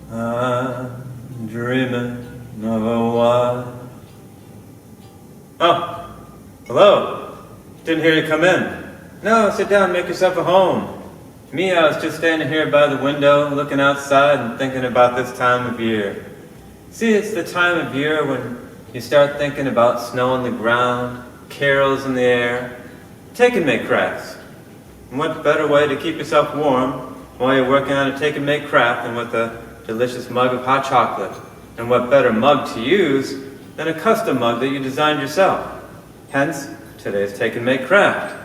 I'm dreaming of a while. Oh, hello. Didn't hear you come in. No, sit down, make yourself at home. Me, I was just standing here by the window, looking outside and thinking about this time of year. See, it's the time of year when you start thinking about snow on the ground, carols in the air. Take and make crafts. And what better way to keep yourself warm while you're working on a take and make craft than with a delicious mug of hot chocolate? And what better mug to use than a custom mug that you designed yourself? Hence, today's take and make craft.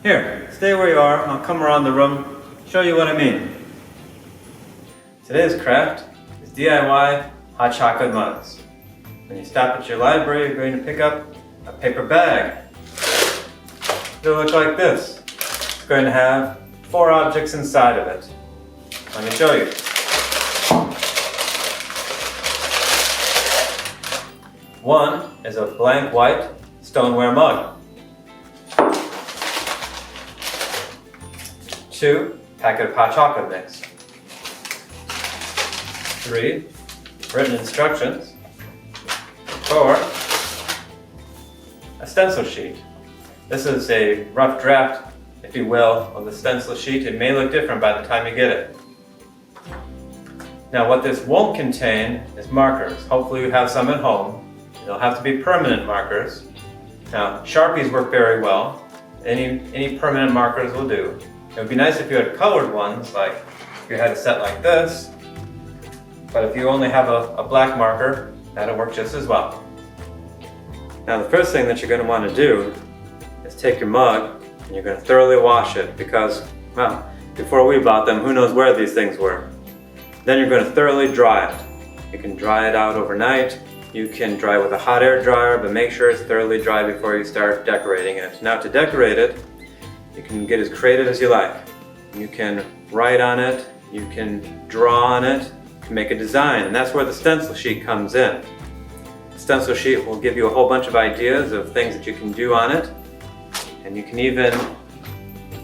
Here, stay where you are. I'll come around the room, show you what I mean. Today's craft is DIY hot chocolate mugs. When you stop at your library, you're going to pick up a paper bag. It'll look like this. It's going to have 4 objects inside of it. Let me show you. One is a blank white stoneware mug. 2, packet of hot chocolate mix. 3, written instructions. 4, a stencil sheet. This is a rough draft, if you will, of the stencil sheet. It may look different by the time you get it. Now, what this won't contain is markers. Hopefully you have some at home. They'll have to be permanent markers. Now, Sharpies work very well. Any permanent markers will do. It would be nice if you had colored ones, like if you had a set like this. But if you only have a black marker, that'll work just as well. Now, the first thing that you're going to want to do is take your mug and you're going to thoroughly wash it because, well, before we bought them, who knows where these things were. Then you're going to thoroughly dry it. You can dry it out overnight. You can dry it with a hot air dryer, but make sure it's thoroughly dry before you start decorating it. Now, to decorate it, you can get as creative as you like. You can write on it, you can draw on it, you can make a design, and that's where the stencil sheet comes in. The stencil sheet will give you a whole bunch of ideas of things that you can do on it, and you can even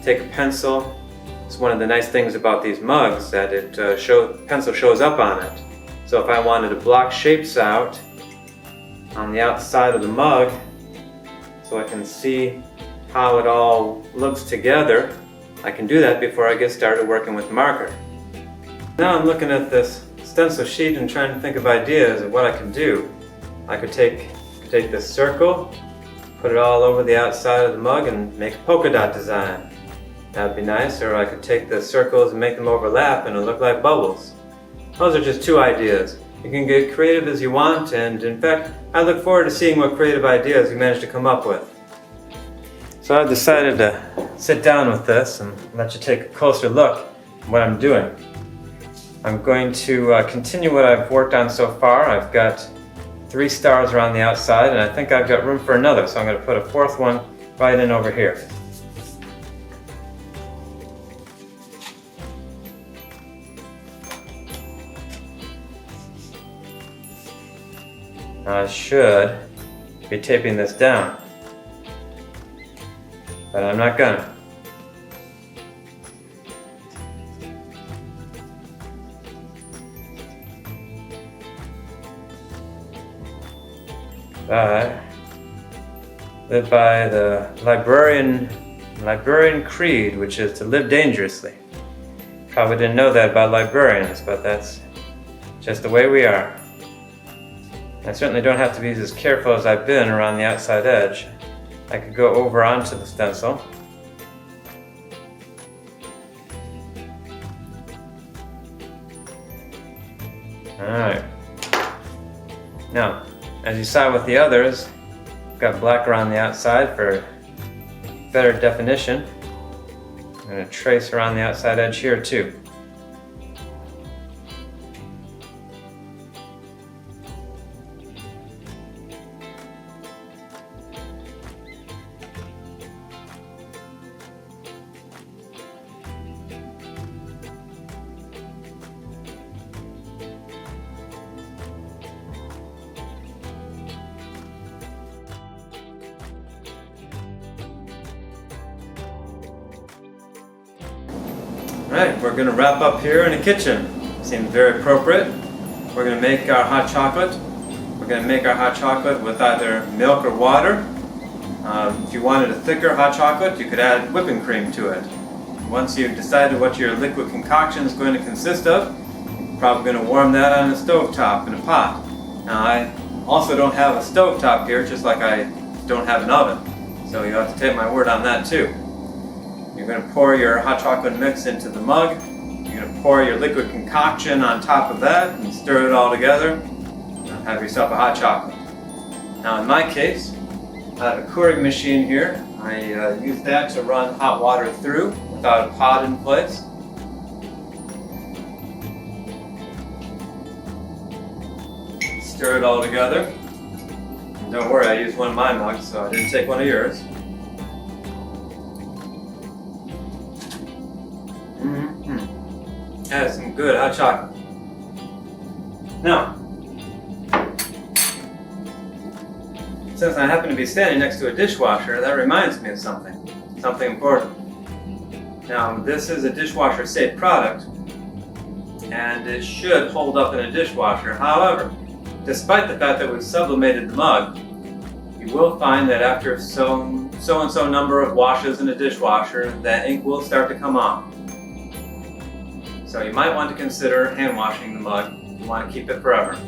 take a pencil. It's one of the nice things about these mugs that pencil shows up on it. So if I wanted to block shapes out on the outside of the mug so I can see how it all looks together, I can do that before I get started working with marker. Now I'm looking at this stencil sheet and trying to think of ideas of what I could do. I could take this circle, put it all over the outside of the mug and make a polka dot design. That would be nice. Or I could take the circles and make them overlap and it'll look like bubbles. Those are just 2 ideas. You can get creative as you want, and in fact, I look forward to seeing what creative ideas you manage to come up with. So I've decided to sit down with this and let you take a closer look at what I'm doing. I'm going to continue what I've worked on so far. I've got 3 stars around the outside, and I think I've got room for another, so I'm going to put a 4th one right in over here. Now I should be taping this down, but I'm not gonna. I live by the librarian creed, which is to live dangerously. Probably didn't know that about librarians, but that's just the way we are. I certainly don't have to be as careful as I've been around the outside edge. I could go over onto the stencil. Alright. Now, as you saw with the others, I've got black around the outside for better definition. I'm going to trace around the outside edge here too. Alright, we're going to wrap up here in the kitchen. Seems very appropriate. we're going to make our hot chocolate. We're going to make our hot chocolate with either milk or water. If you wanted a thicker hot chocolate, you could add whipping cream to it. Once you've decided what your liquid concoction is going to consist of, you're probably going to warm that on a stovetop in a pot. Now, I also don't have a stovetop here, just like I don't have an oven, so you have to take my word on that too. You're going to pour your hot chocolate mix into the mug. You're going to pour your liquid concoction on top of that and stir it all together. And have yourself a hot chocolate. Now, in my case, I have a Keurig machine here. I use that to run hot water through without a pot in place. Stir it all together. And don't worry, I used one of my mugs, so I didn't take one of yours. That is some good hot chocolate. Now, since I happen to be standing next to a dishwasher, that reminds me of something important. Now, this is a dishwasher safe product, and it should hold up in a dishwasher. However, despite the fact that we've sublimated the mug, you will find that after so and so number of washes in a dishwasher, that ink will start to come off. So you might want to consider hand washing the mug if you want to keep it forever.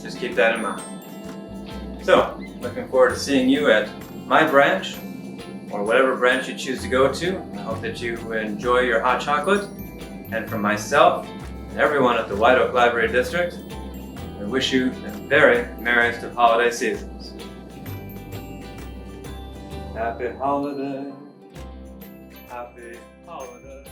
Just keep that in mind. So, looking forward to seeing you at my branch, or whatever branch you choose to go to. I hope that you enjoy your hot chocolate. And from myself and everyone at the White Oak Library District, I wish you the very merriest of holiday seasons. Happy holiday. Happy holiday.